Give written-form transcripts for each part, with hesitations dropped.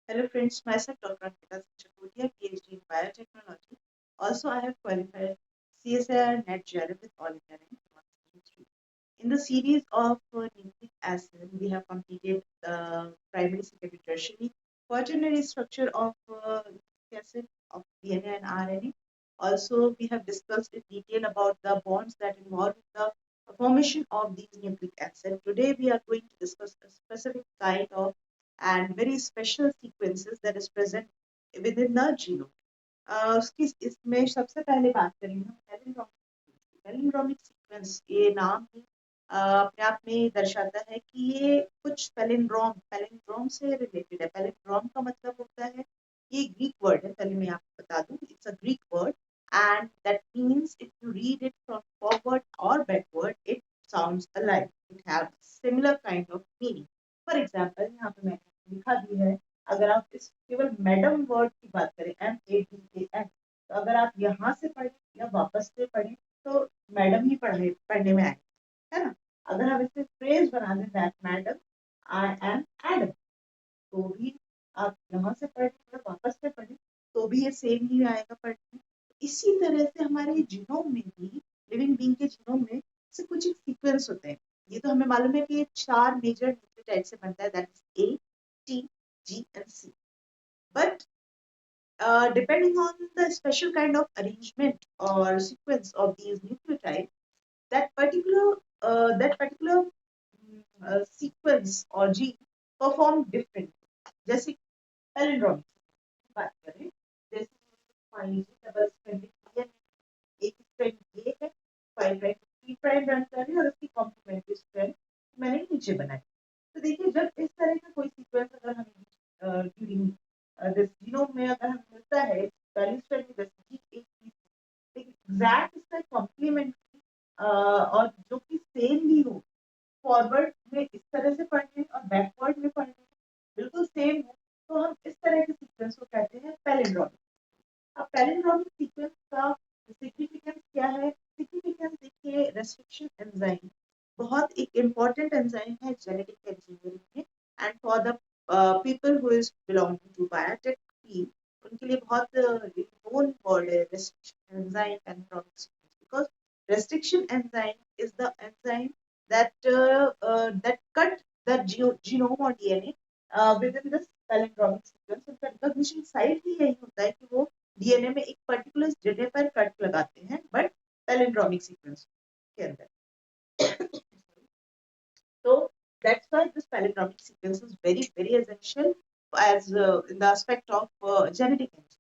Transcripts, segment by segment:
Hello friends, myself Dr. Ankita Chakotia, PhD in Biotechnology. Also, I have qualified CSIR NET JRF with all India rank 163. In the series of nucleic acid, we have completed the primary, secondary, tertiary, quaternary structure of nucleic acid of DNA and RNA. Also, we have discussed in detail about the bonds that involve the formation of these nucleic acid. Today, we are going to discuss a specific kind of and very special sequences that is present within the genome. उसकी इसमें सबसे पहले बात करेंगे हम palindromic sequence. ये नाम ही अपने आप में दर्शाता है कि ये कुछ पैलिंड्रोम से रिलेटेड है। पैलिंड्रोम का मतलब होता है, ये ग्रीक वर्ड है, पहले मैं आपको बता दूं, it's a Greek word and that means if you read it from forward और backward it sounds alike, it have similar kind of meaning. For example यहाँ पे मैंने लिखा भी है, अगर आप इस केवल मैडम वर्ड की बात करें MADAM, तो अगर आप यहाँ से पढ़ें या वापस से पढ़ें तो मैडम ही पढ़ने में आए, है ना। अगर हम इसे फ्रेज बना दें that madam I am Adam, तो भी आप यहाँ से पढ़ें या वापस से पढ़ें तो भी ये सेम ही आएगा पढ़ने में। इसी तरह से हमारे जीनोम में भी, लिविंग बीइंग के जीनोम में से कुछ एक सीक्वेंस होते हैं। ये तो हमें मालूम है कि ये 4 मेजर न्यूक्लियोटाइड से बनता है, that is A, T, G and C. But depending on the special kind of arrangement or sequence of these nucleotides, that particular sequence or gene perform different. जैसे पैलिंड्रोमिक की बात करें, जैसे मान लीजिए डबल स्ट्रैंडेड डीएनए, एक strand ए है, 5 prime 3 prime run कर रही है और उसकी कॉम्प्लीमेंट्री स्ट्रैंड मैंने नीचे बनाई। तो देखिए, जब इस तरह का कोई सीक्वेंस अगर हमें ड्यूरिंग दिस जीनोम में अगर हमें मिलता है, पहली स्ट्रैंड में जैसे कि एक एग्जैक्ट इसका कॉम्प्लीमेंट्री और जो कि सेम भी हो, फॉरवर्ड में इस तरह से पढ़ने और बैकवर्ड में पढ़ने बिल्कुल सेम हो, तो हम इस तरह के सीक्वेंस को कहते हैं पैलिंड्रोमिक। अब पैलिंड्रोमिक सीक्वेंस का सिग्निफिकेंस क्या है? सिग्निफिकेंस देखिए, रेस्ट्रिक्शन एंजाइम बहुत एक इम्पॉर्टेंट एंजाइम है जेनेटिक इंजीनियरिंग में, and for the people who is belonging to biotech field, उनके लिए बहुत नोन वर्ड है restriction enzyme palindromic sequence, because restriction enzyme is the enzyme that cut the genome or DNA within this palindromic sequence. उनका recognition site ही यही होता है कि वो डीएनए में एक पर्टिकुलर जगह पर कट लगाते हैं, बट पैलिंड्रोमिक सीक्वेंस के अंदर। so that's why this palindromic sequence is very essential as in the aspect of genetic engineering.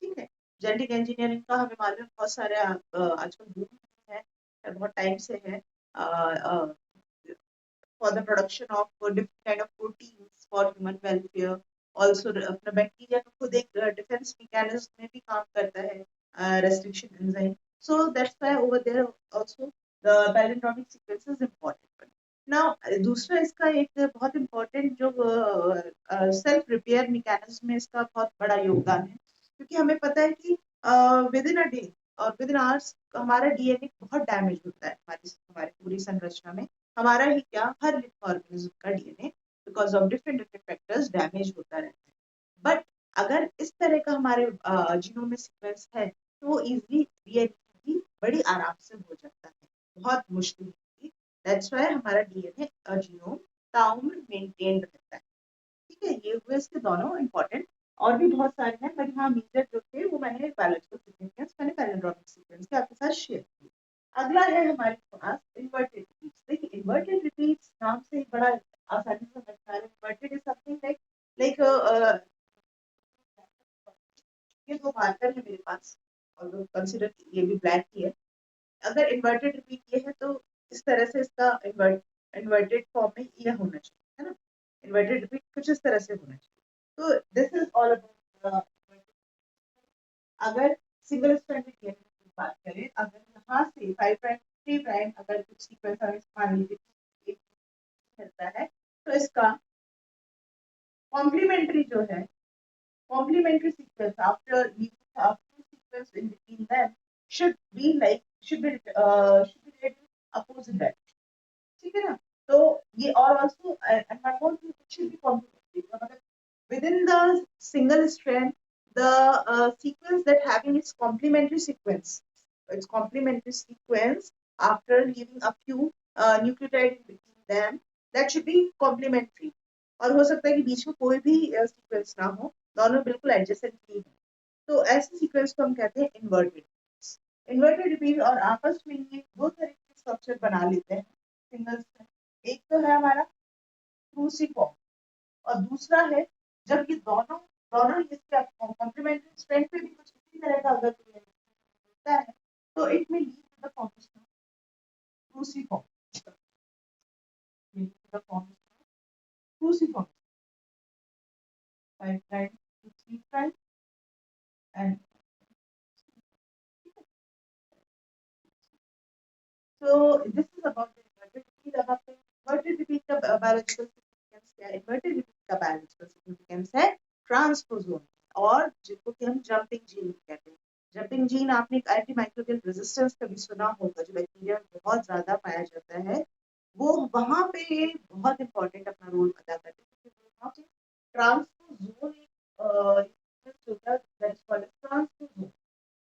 ठीक है, जेनेटिक इंजीनियरिंग का हमें मालूम है बहुत सारे आजकल बूम है, बहुत टाइम से है, for the production of different kind of proteins for human welfare. Also, अपना बैक्टीरिया का खुद एक डिफेंस मैकेनिज्म में भी काम करता है restriction enzyme. So that's why over there also the palindromic sequence is important. Now दूसरा इसका एक बहुत इम्पोर्टेंट जो सेल्फ रिपेयर मैकेनिज्म में इसका बहुत बड़ा योगदान है, क्योंकि हमें पता है कि विद इन अ डे और विद इन आवर्स हमारा डीएनए बहुत डैमेज होता है, हमारी पूरी संरचना में। हमारा ही क्या, हर लिविंग ऑर्गेनिज्म का DNA because of different different factors damage होता रहता है। बट अगर इस तरह का हमारे जीनोम में सीक्वेंस है तो वो इजीली डीएनए बड़ी आराम से हो जाता है, बहुत मुश्किल नहीं। दैट्स व्हाई हमारा डीएनए जीनोम ताउम्र मेंटेन्ड रहता है। ठीक है, ये हुए इसके दोनों इंपॉर्टेंट, और भी बहुत सारे हैं, बट हाँ मेजर जो थे वो मैंने बायोलॉजिकल सिग्निफिकेंस मैंने पैलिंड्रोमिक सीक्वेंस के आपके साथ शेयर किए। अगला है हमारे पास इन्वर्टेड रिपीट्स। देखिए, इन्वर्टेड रिपीट्स नाम से ही बड़ा आसानी से समझ में आ रहा है। इन्वर्टेड इज समथिंग लाइक ये दो मार्कर है मेरे पास, और कंसीडर ये भी ब्लैक ही है। अगर इन्वर्टेड रिपीट ये है तो इस तरह से इसका इन्वर्टेड फॉर्म में ये होना चाहिए, है ना। इन्वर्टेड रिपीट कुछ इस तरह से होना चाहिए। तो दिस इज ऑल अबाउट। अगर सिंगल स्ट्रैंडेड डीएनए की बात करें, अगर यहाँ से 5 प्राइम 3 प्राइम अगर कुछ सीक्वेंस हमें मान लीजिए मिलता है, तो इसका कॉम्प्लीमेंट्री जो है, complementary sequence after sequence in between them should be like should be read in opposite direction. ठीक है ना। तो ये और also and one more thing, it should be complementary. मतलब within the single strand, the sequence that having its complementary sequence, after leaving a few nucleotide in between them, that should be complementary. और हो सकता है कि बीच में कोई भी sequence ना हो, दोनों बिल्कुल एडजेसेंटली हो, तो ऐसे सीक्वेंस को हम कहते हैं इन्वर्टेड रिपीट। और आपस में ये दो तरह के स्ट्रक्चर बना लेते हैं सिंगल स्ट्रैंड। एक तो है हमारा क्रूसिफॉर्म, और दूसरा है जब ये दोनों दोनों इसके कॉम्प्लीमेंट्री स्ट्रैंड पे भी कुछ इसी तरह का अगर होता है, तो it may lead to the formation of cruciform, cruciform 5 prime to 3 prime and so this is about the inverted repeat। अब आपको inverted repeat का biological significance क्या है? inverted repeat का biological significance है ट्रांसपोजोन, और जिसको कि हम जंपिंग जीन कहते हैं। जंपिंग जीन आपने एंटी माइक्रोबियल रेजिस्टेंस कभी सुना होगा, जो बैक्टीरिया में बहुत ज्यादा पाया जाता है, वो वहां पे बहुत इंपॉर्टेंट अपना रोल अदा करते हैं, क्योंकि वहां पे ट्रांसपोजोन एक होता है दैट इज कॉल्ड ट्रांसपोजोन।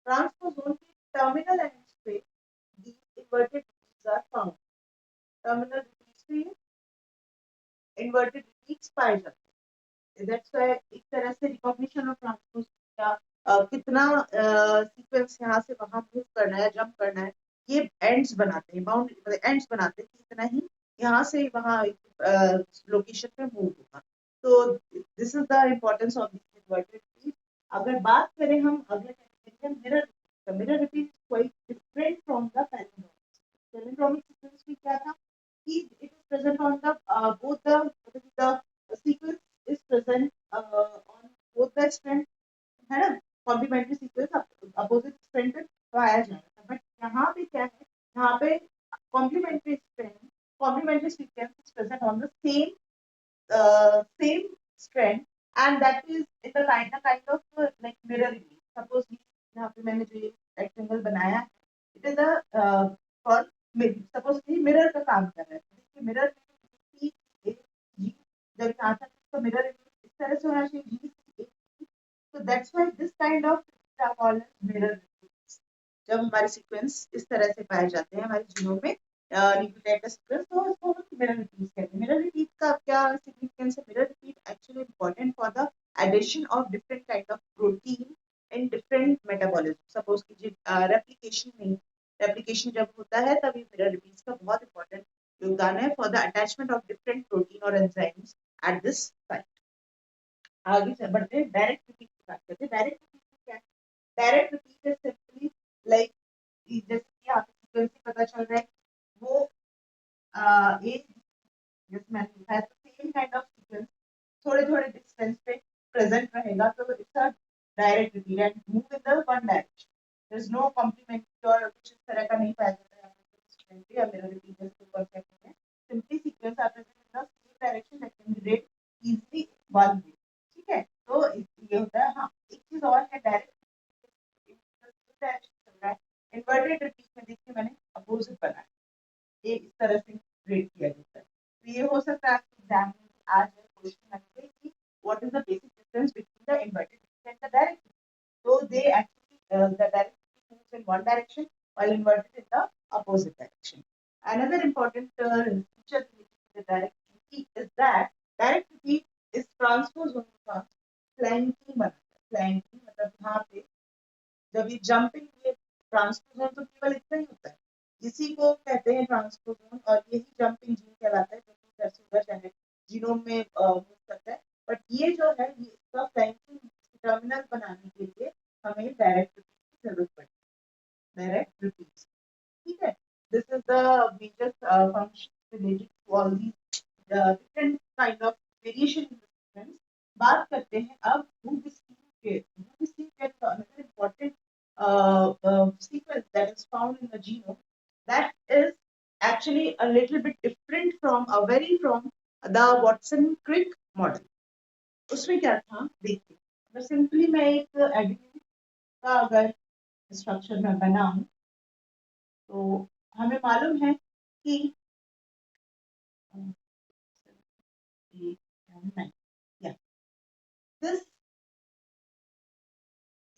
ट्रांसपोजोन के टर्मिनल एंड्स पे these inverted repeats are found। Terminal repeats पे inverted repeats पाए जाते हैं। That's why एक तरह से recognition of transpose का कितना सीक्वेंस यहाँ से वहां मूव करना है, जंप करना है, ये एंड्स बनाते हैं, बाउंड्री मतलब एंड्स बनाते हैं कि इतना ही यहाँ से वहां लोकेशन पे मूव होगा। तो this is the importance of this inverted repeat. अगर बात करें हम अगले category mirror repeat is quite different from the palindromic sequence में क्या था कि it is present on the both the sequence is present on both the strand, है ना, कॉम्प्लीमेंट्री सीक्वेंस अपोजिट स्ट्रैंड पे पाया जा रहा है। बट यहाँ पे क्या है, यहाँ पे complementary sequence is present on the same strand, and that is in the kind of like mirror image। suppose यहाँ पे मैंने जो रेक्टेंगल बनाया है, it is a for suppose कि मिरर का काम कर रहा है। देखिए मिरर में जी जब यहाँ तक तो मिरर इस तरह से होना चाहिए जी, so that's why this kind of are called as mirror repeats। जब हमारे सीक्वेंस इस तरह से पाए जाते हैं हमारे जीनोम में न्यूक्लियोटाइड का सीक्वेंस, तो उसको हम मिरर रिपीट कहते हैं। मिरर रिपीट का क्या सिग्निफिकेंस है? Mirror repeat actually important for the addition of different kind of protein in different metabolism. Suppose कीजिए रेप्लिकेशन जब होता है तब ये मिरर रिपीट्स का बहुत इंपॉर्टेंट योगदान है for the attachment of different protein और एंजाइम्स एट दिस साइट। आगे से बढ़ते हैं डायरेक्ट रिपीट की बात करते हैं। डायरेक्ट रिपीट क्या है? Direct repeat is simply like जैसे कि आपको सीक्वेंस से पता चल रहा है वो एक जैसे मैंने लिखा है तो सेम काइंड ऑफ सीक्वेंस थोड़े थोड़े डिस्टेंस पे प्रेजेंट रहेगा, तो it's a direct repeat and move in the one direction. There is no complementary और कुछ इस तरह का नहीं पाया जाता है आपको या मेरा रिपीट जैसे परफेक्ट है। Simply sequence are present in the same direction that can be read easily one way. ठीक है, तो ये होता है। हाँ, एक चीज और है डायरेक्ट डायरेक्शन चल रहा है, इन्वर्टेड रिपीट में देखिए मैंने अपोजिट बनाया, ये इस तरह से रेड किया जाता है। तो ये हो सकता है आपके एग्जाम में आज क्वेश्चन आए कि what is the basic difference between the inverted repeat and the direct repeat. तो they actually the direct repeat moves in one direction while inverted in the opposite direction। Another important feature related to the direct repeat is that direct repeat is transposome का flanking बनता है। flanking मतलब यहाँ पे जब ये jumping ये ट्रांसपोजोन तो केवल इतना ही होता है, इसी को कहते हैं ट्रांसपोजोन, और यही जंपिंग जीन कहलाता है जो कि इधर से उधर जाने जीनोम में मूव करता है। बट ये जो है ये इसका फ्लैंकिंग टर्मिनल बनाने के लिए हमें डायरेक्ट रिपीट की जरूरत पड़ती है। डायरेक्ट रिपीट, ठीक है। This is the major function related to all these different kind of variation in the sequence. बात करते हैं अब मूव स्कीम के। मूव स्कीम के another important sequence that is found in the genome that is actually a little bit different from from the Watson-Crick model। उसमें क्या था देखिए, अगर सिंपली मैं एक एडिनिन का अगर स्ट्रक्चर में बनाऊं तो हमें मालूम है कि दिस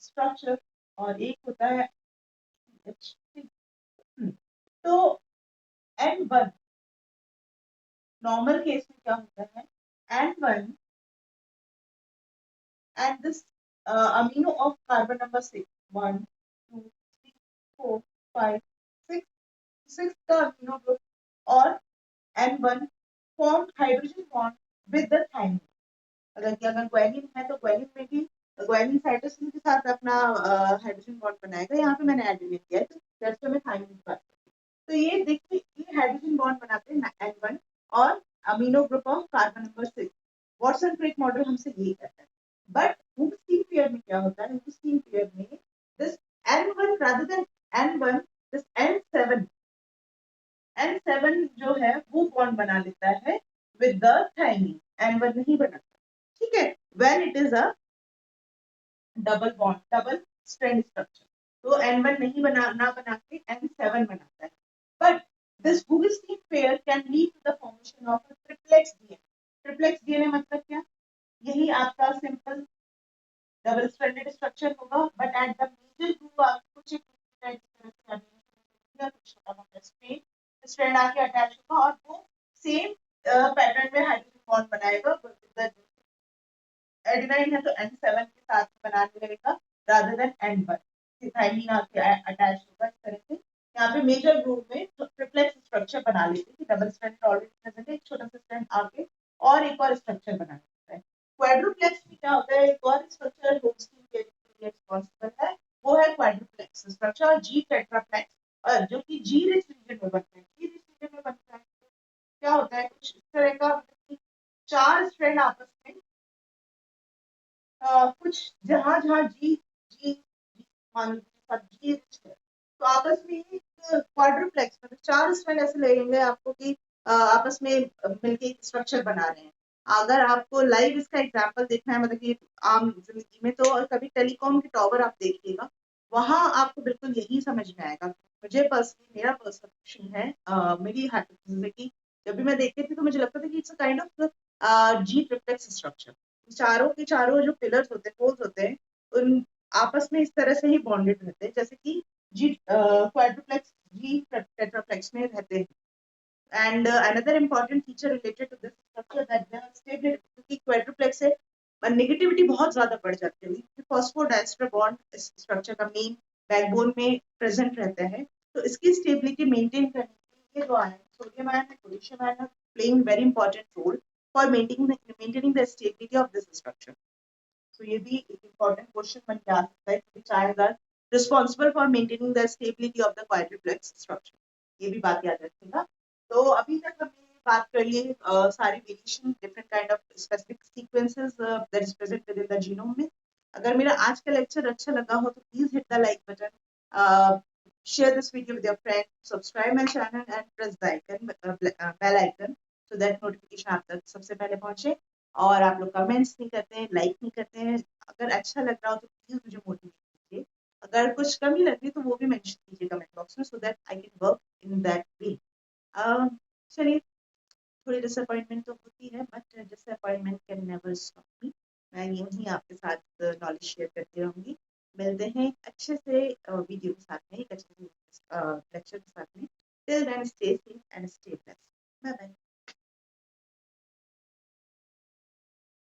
स्ट्रक्चर और एक होता है HC। तो N1 नॉर्मल केस में क्या होता है, N1 and this amino of carbon number 6, 1 2 3 4 5 6, 6 का amino group और N1 formed hydrogen bond with the thymine। अगर ग्वानिन है तो ग्वानिन में भी ग्वानिन साइटोसिन के साथ अपना हाइड्रोजन बॉन्ड बनाएगा। यहाँ पे मैंने एडेनिन किया है तो जैसे में थाइमिन की बात करती हूँ। तो ये देखिए ये हाइड्रोजन बॉन्ड बनाते हैं N1 और amino group of carbon number 6। Watson Crick model हमसे यही कहता है। बट हुक-स्टीन पेयर में क्या होता है, हुक-स्टीन पेयर में this N1 rather than N1 this N7 जो है वो बॉन्ड बना लेता है विद द थाइमिन, N1 नहीं बनाता। ठीक है, when it is a double bond double strand structure तो N1 नहीं ना बना के N7 बनाता है। But this Hoogsteen pair can lead to the formation of a triplex DNA. Triplex DNA मतलब क्या, यही आपका सिंपल डबल स्ट्रैंडेड स्ट्रक्चर होगा but at the major group आपको कुछ छोटा मोटा स्ट्रैंड आके अटैच होगा और वो सेम पैटर्न में हाइड्रोजन बॉन्ड बनाएगा। एडेनाइन है तो N7 के साथ बना लेगा रादर देन N1। थाइमिन आके अटैच होगा। इस तरह से यहाँ पे मेजर ग्रुप में ट्रिप्लेक्स स्ट्रक्चर बना लेते हैं। डबल स्ट्रैंड ऑलरेडी प्रेजेंट है, एक छोटा सा स्ट्रैंड आके और एक और स्ट्रक्चर बना लेता है। क्वाड्रुप्लेक्स में क्या होता है, एक और स्ट्रक्चर होक्स्टीन के लिए रिस्पांसिबल है, वो है क्वाड्रुप्लेक्स स्ट्रक्चर जी टेट्राप्लेक्स, और जो कि जी रिच रीजन में बनता है। जी रिच रीजन में बनता है क्या होता है, कुछ इस तरह का, चार स्ट्रैंड आपस में कुछ जहां जहां जी जी जी मान लीजिए जी रिच है तो आपस में एक क्वाड्रुप्लेक्स मतलब चार स्ट्रैंड ऐसे लगेंगे आपको कि आपस में मिलके एक स्ट्रक्चर बना रहे हैं। अगर आपको लाइव इसका एग्जांपल देखना है मतलब कि आम जिंदगी में, तो कभी टेलीकॉम के टावर आप देखिएगा, वहां आपको बिल्कुल यही समझ में आएगा। मुझे पर्सनली मेरा परसेप्शन है, मेरी जिंदगी जब भी मैं देखती थी तो मुझे लगता था कि it's a kind of G triplex structure. चारों के चारों जो पिलर्स होते हैं, पोल्स होते हैं, उन आपस में इस तरह से ही बॉन्डेड रहते हैं जैसे कि जी क्वाड्रुप्लेक्स जी टेट्राप्लेक्स में रहते हैं। And another important feature related to this structure that they are stable, क्योंकि क्वाड्रुप्लेक्स से नेगेटिविटी बहुत ज्यादा बढ़ जाती है क्योंकि फॉस्फोडाइस्टर बॉन्ड इस स्ट्रक्चर का मेन बैकबोन में प्रेजेंट रहता है। तो इसकी स्टेबिलिटी मेंटेन करने के लिए जो आयन सोडियम आयन है, पोटेशियम आयन है, playing very important role for maintaining the stability of this structure. So ये भी एक important question बन के आ सकता है which are responsible for maintaining the stability of the quadruplex structure. ये भी बात याद रखिएगा। तो अभी तक हमने बात कर ली सारी variation different kind of specific sequences that is present with in the genome में। अगर मेरा आज का लेक्चर अच्छा लगा हो तो please hit the like button, share this video with your friends, subscribe my channel and press the icon bell icon so that notification आप तक सबसे पहले पहुंचे। और आप लोग कमेंट्स नहीं करते हैं, लाइक नहीं करते हैं। अगर अच्छा लग रहा हो तो प्लीज मुझे मोटिवेट कीजिए, अगर कुछ कमी लग रही तो वो भी मेंशन कीजिए कमेंट बॉक्स में so that I can work in that way. चलिए, थोड़ी डिसअपॉइंटमेंट तो होती है but disappointment can never stop me. मैं यूं ही आपके साथ नॉलेज शेयर करती रहूंगी। मिलते हैं एक अच्छे से वीडियो के साथ में, एक अच्छे से लेक्चर के साथ में। Till then stay safe and stay blessed. Bye bye.